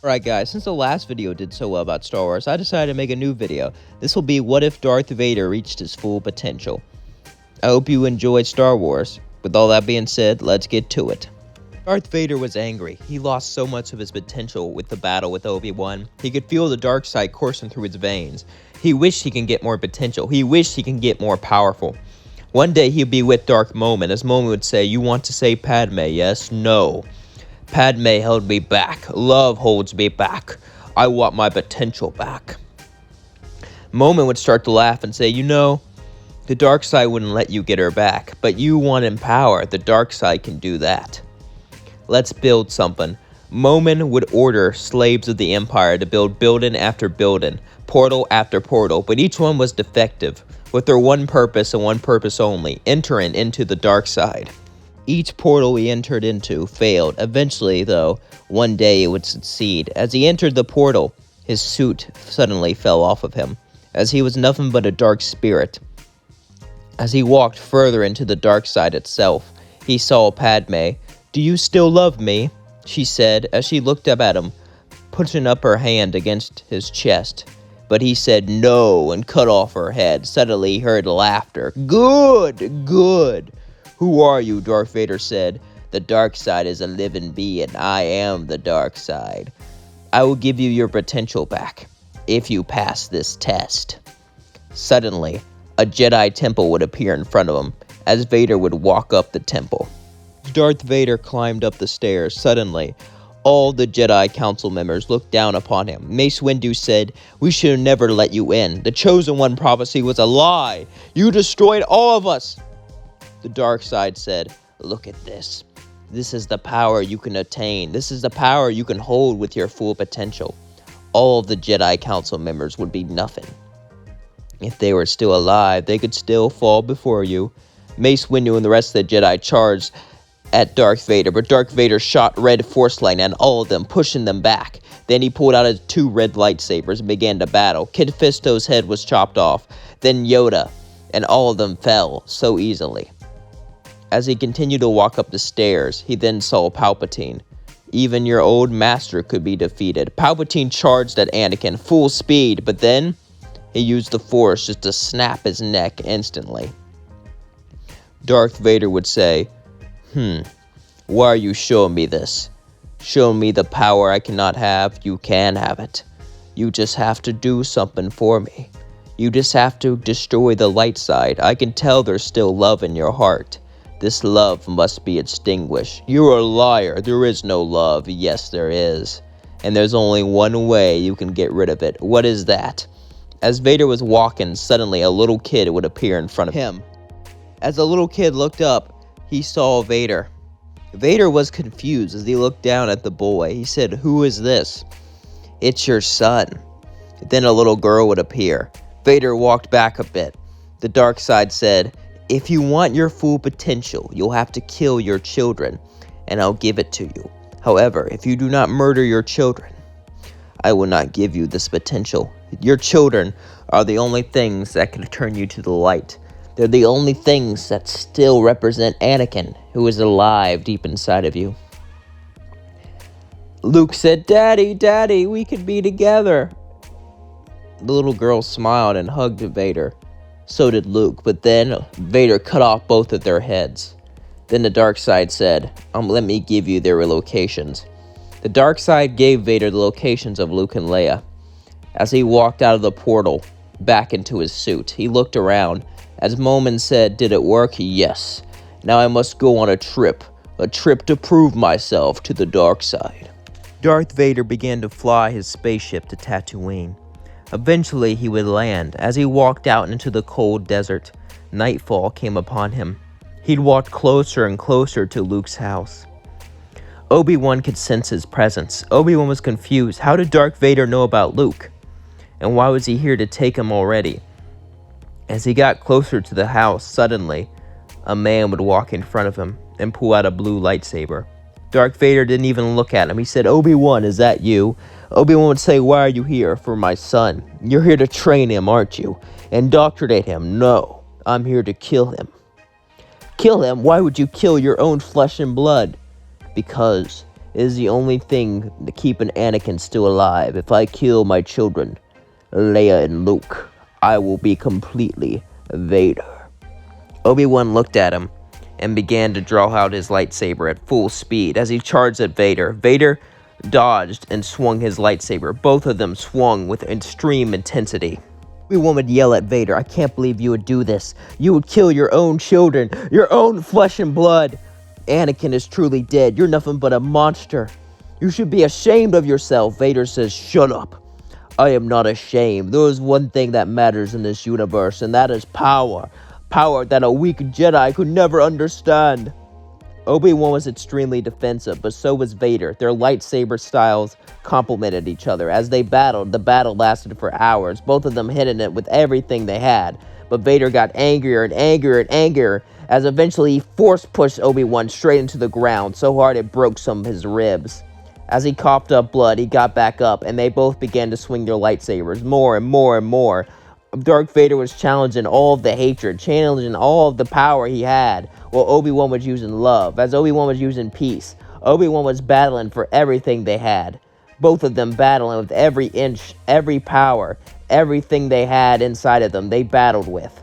Alright guys, since the last video did so well about Star Wars, I decided to make a new video. This will be what if Darth Vader reached his full potential. I hope you enjoyed Star Wars. With all that being said, let's get to it. Darth Vader was angry. He lost so much of his potential with the battle with Obi-Wan. He could feel the dark side coursing through his veins. He wished he can get more potential. He wished he can get more powerful. One day he'd be with Dark Moment, as Moment would say, "You want to save Padme, yes? No. Padme held me back. Love holds me back. I want my potential back." Moment would start to laugh and say, "You know, the dark side wouldn't let you get her back, but you want in power. The dark side can do that. Let's build something." Moment would order slaves of the Empire to build building after building, portal after portal, but each one was defective, with their one purpose and one purpose only, entering into the dark side. Each portal he entered into failed. Eventually, though, one day it would succeed. As he entered the portal, his suit suddenly fell off of him, as he was nothing but a dark spirit. As he walked further into the dark side itself, he saw Padme. "Do you still love me?" she said, as she looked up at him, pushing up her hand against his chest. But he said no and cut off her head. Suddenly he heard laughter. "Good, good. Who are you?" Darth Vader said. "The dark side is a living being. I am the dark side. I will give you your potential back if you pass this test." Suddenly, a Jedi temple would appear in front of him, as Vader would walk up the temple. Darth Vader climbed up the stairs. Suddenly, all the Jedi Council members looked down upon him. Mace Windu said, "We should have never let you in. The Chosen One prophecy was a lie. You destroyed all of us." The dark side said, "Look at this. This is the power you can attain. This is the power you can hold with your full potential. All of the Jedi Council members would be nothing. If they were still alive, they could still fall before you." Mace Windu and the rest of the Jedi charged at Darth Vader, but Darth Vader shot red force lightning at all of them, pushing them back. Then he pulled out his two red lightsabers and began to battle. Kid Fisto's head was chopped off. Then Yoda, and all of them fell so easily. As he continued to walk up the stairs, he then saw Palpatine. "Even your old master could be defeated." Palpatine charged at Anakin full speed, but then he used the Force just to snap his neck instantly. Darth Vader would say, "Why are you showing me this? Showing me the power I cannot have? You can have it. You just have to do something for me. You just have to destroy the light side. I can tell there's still love in your heart. This love must be extinguished." "You're a liar. There is no love." "Yes, there is. And there's only one way you can get rid of it." "What is that?" As Vader was walking, suddenly a little kid would appear in front of him. As the little kid looked up, he saw Vader. Vader was confused as he looked down at the boy. He said, "Who is this?" "It's your son." Then a little girl would appear. Vader walked back a bit. The dark side said, "If you want your full potential, you'll have to kill your children, and I'll give it to you. However, if you do not murder your children, I will not give you this potential. Your children are the only things that can turn you to the light. They're the only things that still represent Anakin, who is alive deep inside of you." Luke said, "Daddy, Daddy, we could be together." The little girl smiled and hugged Vader. So did Luke, but then Vader cut off both of their heads. Then the dark side said, "Let me give you their locations." The dark side gave Vader the locations of Luke and Leia. As he walked out of the portal, back into his suit, he looked around. As Momin said, "Did it work?" "Yes. Now I must go on a trip to prove myself to the dark side." Darth Vader began to fly his spaceship to Tatooine. Eventually he would land. As he walked out into the cold desert, nightfall came upon him. He'd walked closer and closer to Luke's house. Obi-Wan could sense his presence. Obi-Wan was confused. How did Darth Vader know about Luke? And why was he here to take him already? As he got closer to the house, suddenly, a man would walk in front of him and pull out a blue lightsaber. Darth Vader didn't even look at him. He said, "Obi-Wan, is that you?" Obi-Wan would say, "Why are you here?" "For my son." "You're here to train him, aren't you? Indoctrinate him?" "No, I'm here to kill him." "Kill him? Why would you kill your own flesh and blood?" "Because It is the only thing to keep an Anakin still alive. If I kill my children, Leia and Luke, I will be completely Vader. Obi-Wan looked at him and began to draw out his lightsaber at full speed as he charged at Vader. Vader dodged and swung his lightsaber. Both of them swung with extreme intensity. Obi-Wan would yell at Vader, "I can't believe you would do this. You would kill your own children, your own flesh and blood. Anakin is truly dead. You're nothing but a monster. You should be ashamed of yourself." Vader says, "Shut up. I am not ashamed. There is one thing that matters in this universe, and that is power. Power that a weak Jedi could never understand." Obi-Wan was extremely defensive, but so was Vader. Their lightsaber styles complemented each other. As they battled, the battle lasted for hours, both of them hitting it with everything they had. But Vader got angrier and angrier and angrier, as eventually he force-pushed Obi-Wan straight into the ground, so hard it broke some of his ribs. As he coughed up blood, he got back up, and they both began to swing their lightsabers more and more and more. Darth Vader was challenging all of the hatred, challenging all of the power he had, while Obi-Wan was using love, as Obi-Wan was using peace. Obi-Wan was battling for everything they had. Both of them battling with every inch, every power, everything they had inside of them, they battled with.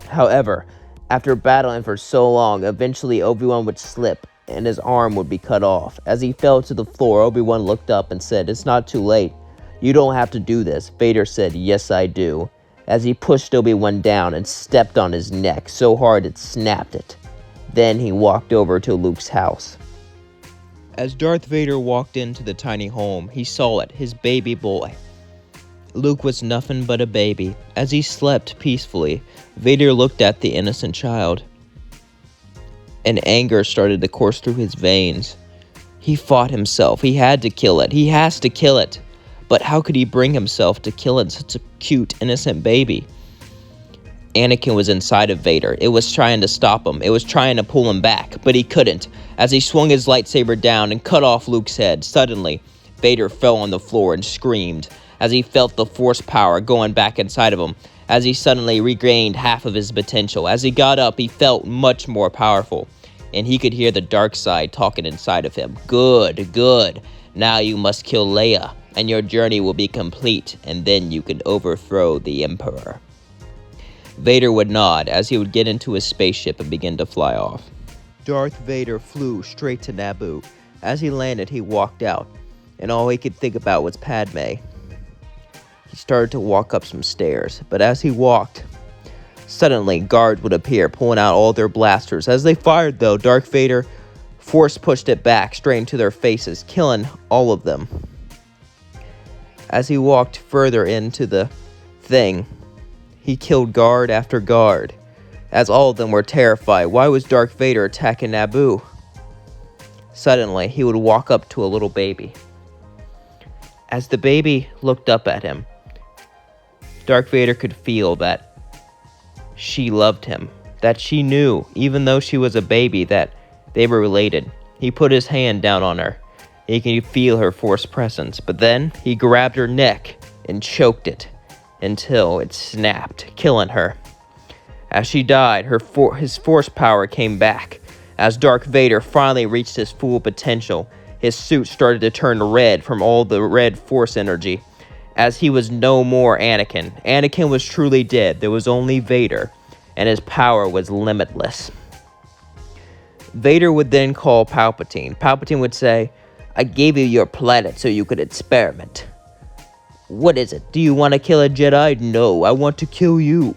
However, after battling for so long, eventually Obi-Wan would slip, and his arm would be cut off. As he fell to the floor, Obi-Wan looked up and said, "It's not too late. You don't have to do this." Vader said, "Yes, I do," as he pushed Obi-Wan down and stepped on his neck so hard it snapped it. Then he walked over to Luke's house. As Darth Vader walked into the tiny home, he saw it, his baby boy. Luke was nothing but a baby. As he slept peacefully, Vader looked at the innocent child, and anger started to course through his veins. He fought himself. He had to kill it. He has to kill it. But how could he bring himself to killing such a cute, innocent baby? Anakin was inside of Vader. It was trying to stop him. It was trying to pull him back, but he couldn't. As he swung his lightsaber down and cut off Luke's head, suddenly, Vader fell on the floor and screamed as he felt the force power going back inside of him, as he suddenly regained half of his potential. As he got up, he felt much more powerful, and he could hear the dark side talking inside of him. Good, good. Now you must kill Leia, and your journey will be complete, and then you can overthrow the Emperor. Vader would nod as he would get into his spaceship and begin to fly off. Darth Vader flew straight to Naboo. As he landed, he walked out, and all he could think about was Padme. He started to walk up some stairs, but as he walked, suddenly guards would appear, pulling out all their blasters. As they fired, though, Darth Vader force-pushed it back straight into their faces, killing all of them. As he walked further into the thing, he killed guard after guard, as all of them were terrified. Why was Darth Vader attacking Naboo? Suddenly, he would walk up to a little baby. As the baby looked up at him, Darth Vader could feel that she loved him, that she knew, even though she was a baby, that they were related. He put his hand down on her. He could feel her force presence, but then he grabbed her neck and choked it until it snapped, killing her. As she died, his force power came back. As Darth Vader finally reached his full potential, his suit started to turn red from all the red force energy, as he was no more Anakin. Anakin was truly dead. There was only Vader, and his power was limitless. Vader would then call Palpatine. Palpatine would say, "I gave you your planet so you could experiment. What is it? Do you want to kill a Jedi? No, I want to kill you.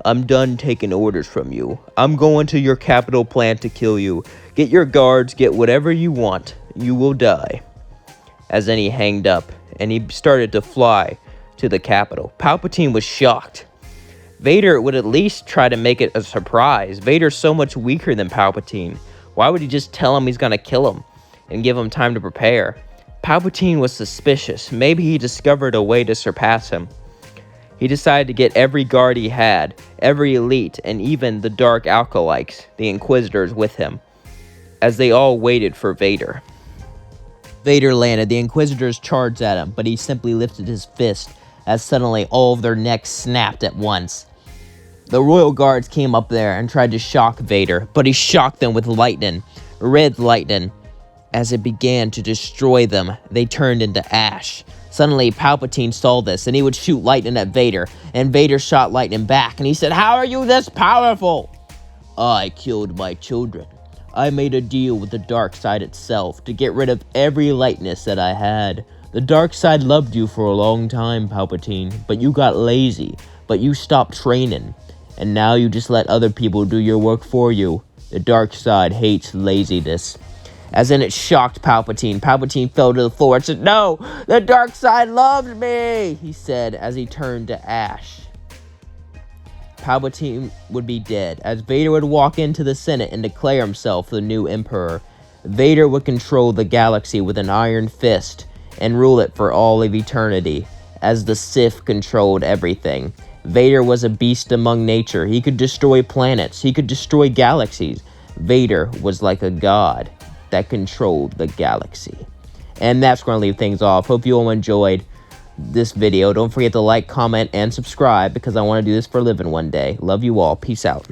I'm done taking orders from you. I'm going to your capital planet to kill you. Get your guards, get whatever you want. You will die." As then he hanged up, and he started to fly to the capital. Palpatine was shocked. Vader would at least try to make it a surprise. Vader's so much weaker than Palpatine. Why would he just tell him he's going to kill him and give him time to prepare? Palpatine was suspicious. Maybe he discovered a way to surpass him. He decided to get every guard he had, every elite, and even the dark acolytes, the Inquisitors, with him, as they all waited for Vader. Vader landed. The Inquisitors charged at him, but he simply lifted his fist, as suddenly all of their necks snapped at once. The royal guards came up there and tried to shock Vader, but he shocked them with lightning, red lightning, As it began to destroy them, they turned into ash. Suddenly, Palpatine saw this, and he would shoot lightning at Vader, and Vader shot lightning back, and he said, "How are you this powerful?" "I killed my children. I made a deal with the dark side itself to get rid of every lightness that I had. The dark side loved you for a long time, Palpatine, but you got lazy, but you stopped training, and now you just let other people do your work for you. The dark side hates laziness." As in, it shocked Palpatine. Palpatine fell to the floor and said, "No, the dark side loves me," he said as he turned to ash. Palpatine would be dead, as Vader would walk into the Senate and declare himself the new Emperor. Vader would control the galaxy with an iron fist and rule it for all of eternity, as the Sith controlled everything. Vader was a beast among nature. He could destroy planets. He could destroy galaxies. Vader was like a god that controlled the galaxy. And that's going to leave things off. Hope you all enjoyed this video. Don't forget to like, comment, and subscribe because I want to do this for a living one day. Love you all. Peace out.